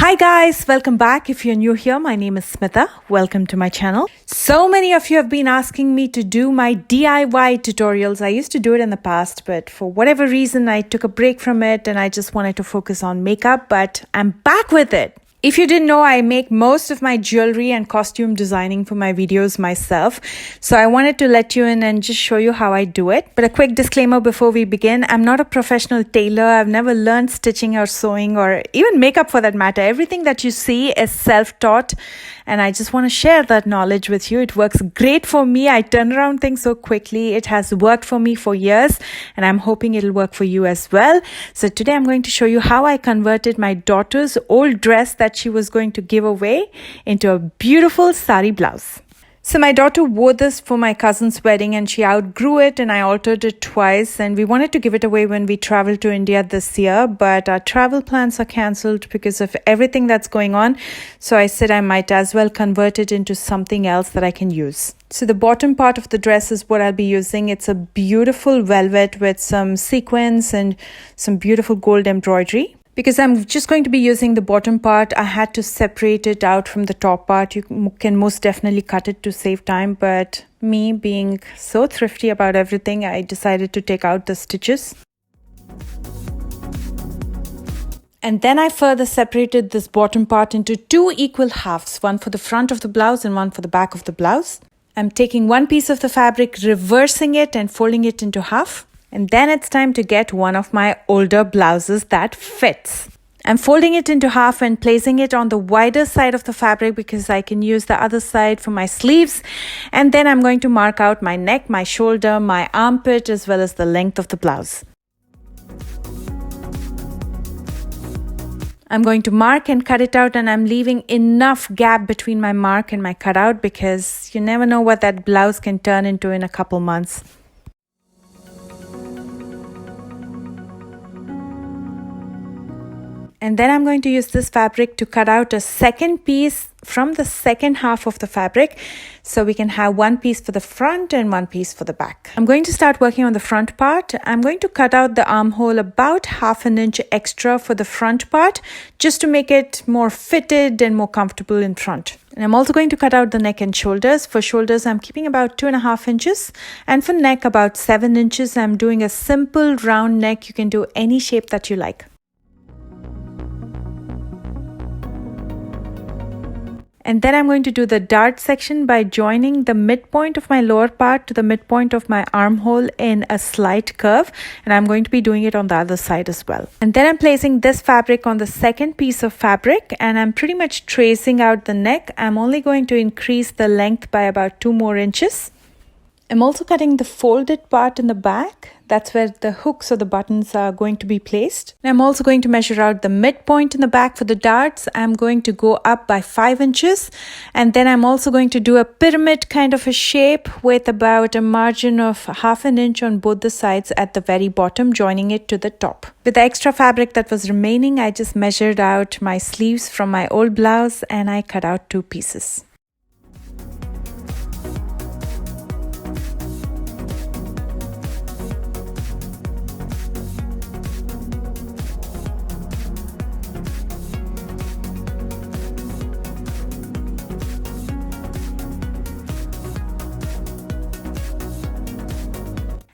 Hi guys, welcome back. If you're new here, my name is Smitha. Welcome to my channel. So many of you have been asking me to do my DIY tutorials. I used to do it in the past, but for whatever reason, I took a break from it and I just wanted to focus on makeup, but I'm back with it. If you didn't know, I make most of my jewelry and costume designing for my videos myself. So I wanted to let you in and just show you how I do it. But a quick disclaimer before we begin, I'm not a professional tailor. I've never learned stitching or sewing or even makeup for that matter. Everything that you see is self-taught. And I just want to share that knowledge with you. It works great for me. I turn around things so quickly. It has worked for me for years and I'm hoping it'll work for you as well. So today I'm going to show you how I converted my daughter's old dress that she was going to give away into a beautiful saree blouse. So my daughter wore this for my cousin's wedding and she outgrew it and I altered it twice, and we wanted to give it away when we traveled to India this year, but our travel plans are cancelled because of everything that's going on. So I said I might as well convert it into something else that I can use. So the bottom part of the dress is what I'll be using. It's a beautiful velvet with some sequins and some beautiful gold embroidery. Because I'm just going to be using the bottom part, I had to separate it out from the top part. You can most definitely cut it to save time, but me being so thrifty about everything, I decided to take out the stitches. And then I further separated this bottom part into two equal halves, one for the front of the blouse and one for the back of the blouse. I'm taking one piece of the fabric, reversing it and folding it into half. And then it's time to get one of my older blouses that fits. I'm folding it into half and placing it on the wider side of the fabric because I can use the other side for my sleeves. And then I'm going to mark out my neck, my shoulder, my armpit, as well as the length of the blouse. I'm going to mark and cut it out, and I'm leaving enough gap between my mark and my cutout because you never know what that blouse can turn into in a couple months. And then I'm going to use this fabric to cut out a second piece from the second half of the fabric so we can have one piece for the front and one piece for the back. I'm going to start working on the front part. I'm going to cut out the armhole about 1/2 inch extra for the front part just to make it more fitted and more comfortable in front. And I'm also going to cut out the neck and shoulders. For shoulders, I'm keeping about 2.5 inches. And for neck, about 7 inches. I'm doing a simple round neck. You can do any shape that you like. And then I'm going to do the dart section by joining the midpoint of my lower part to the midpoint of my armhole in a slight curve. And I'm going to be doing it on the other side as well. And then I'm placing this fabric on the second piece of fabric and I'm pretty much tracing out the neck. I'm only going to increase the length by about 2 more inches. I'm also cutting the folded part in the back. That's where the hooks or the buttons are going to be placed. And I'm also going to measure out the midpoint in the back for the darts. I'm going to go up by 5 inches. And then I'm also going to do a pyramid kind of a shape with about a margin of 1/2 inch on both the sides at the very bottom, joining it to the top. With the extra fabric that was remaining, I just measured out my sleeves from my old blouse and I cut out 2 pieces.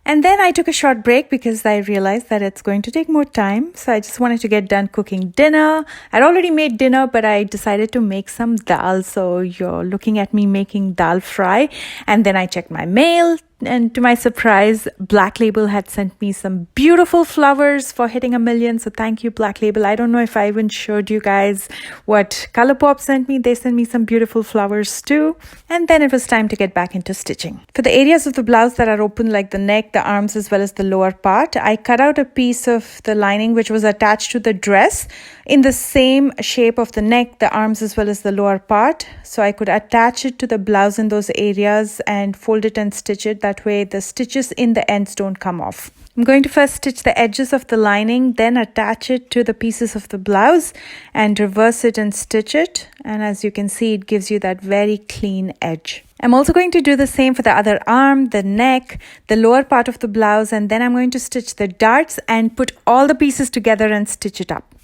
And then I took a short break because I realized that it's going to take more time. So I just wanted to get done cooking dinner. I'd already made dinner, but I decided to make some dal. So you're looking at me making dal fry. And then I checked my mail. And to my surprise, Black Label had sent me some beautiful flowers for hitting 1 million. So thank you, Black Label. I don't know if I even showed you guys what Colourpop sent me. They sent me some beautiful flowers too. And then it was time to get back into stitching. For the areas of the blouse that are open, like the neck, the arms, as well as the lower part, I cut out a piece of the lining which was attached to the dress in the same shape of the neck, the arms, as well as the lower part. So I could attach it to the blouse in those areas and fold it and stitch it. That way the stitches in the ends don't come off. I'm going to first stitch the edges of the lining, then attach it to the pieces of the blouse and reverse it and stitch it. And as you can see, it gives you that very clean edge. I'm also going to do the same for the other arm, the neck, the lower part of the blouse, and then I'm going to stitch the darts and put all the pieces together and stitch it up.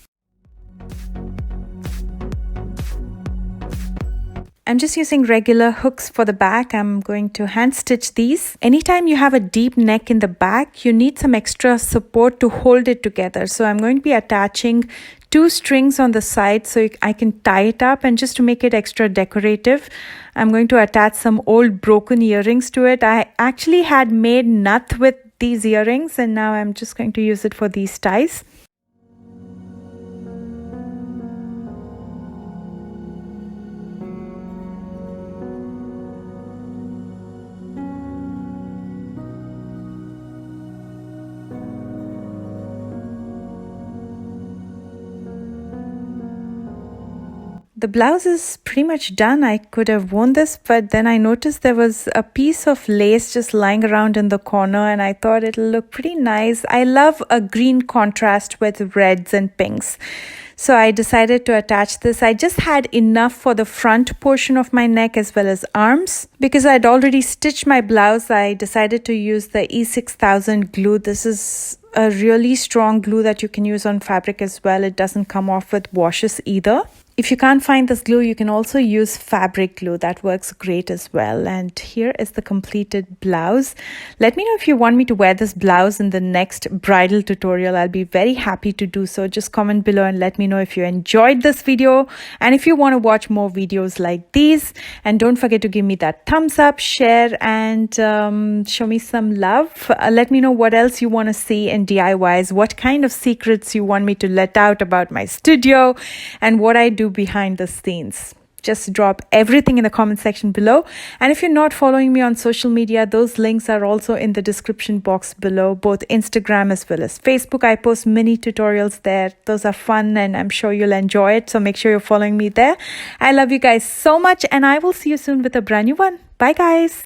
I'm just using regular hooks for the back. I'm going to hand stitch these. Anytime you have a deep neck in the back, you need some extra support to hold it together. So I'm going to be attaching 2 strings on the side so I can tie it up, and just to make it extra decorative, I'm going to attach some old broken earrings to it. I actually had made nut with these earrings, and now I'm just going to use it for these ties. The blouse is pretty much done. I could have worn this, but then I noticed there was a piece of lace just lying around in the corner, and I thought it'll look pretty nice. I love a green contrast with reds and pinks. So I decided to attach this. I just had enough for the front portion of my neck as well as arms. Because I'd already stitched my blouse, I decided to use the E6000 glue. This is a really strong glue that you can use on fabric as well. It doesn't come off with washes either. If you can't find this glue, you can also use fabric glue. That works great as well. And here is the completed blouse. Let me know if you want me to wear this blouse in the next bridal tutorial. I'll be very happy to do so. Just comment below and let me know if you enjoyed this video and if you want to watch more videos like these. And don't forget to give me that thumbs up, share, and show me some love. Let me know what else you want to see in DIYs, what kind of secrets you want me to let out about my studio, and what I do behind the scenes. Just drop everything in the comment section below. And if you're not following me on social media, those links are also in the description box below, both Instagram as well as Facebook. I post mini tutorials there. Those are fun and I'm sure you'll enjoy it. So make sure you're following me there. I love you guys so much, and I will see you soon with a brand new one. Bye guys.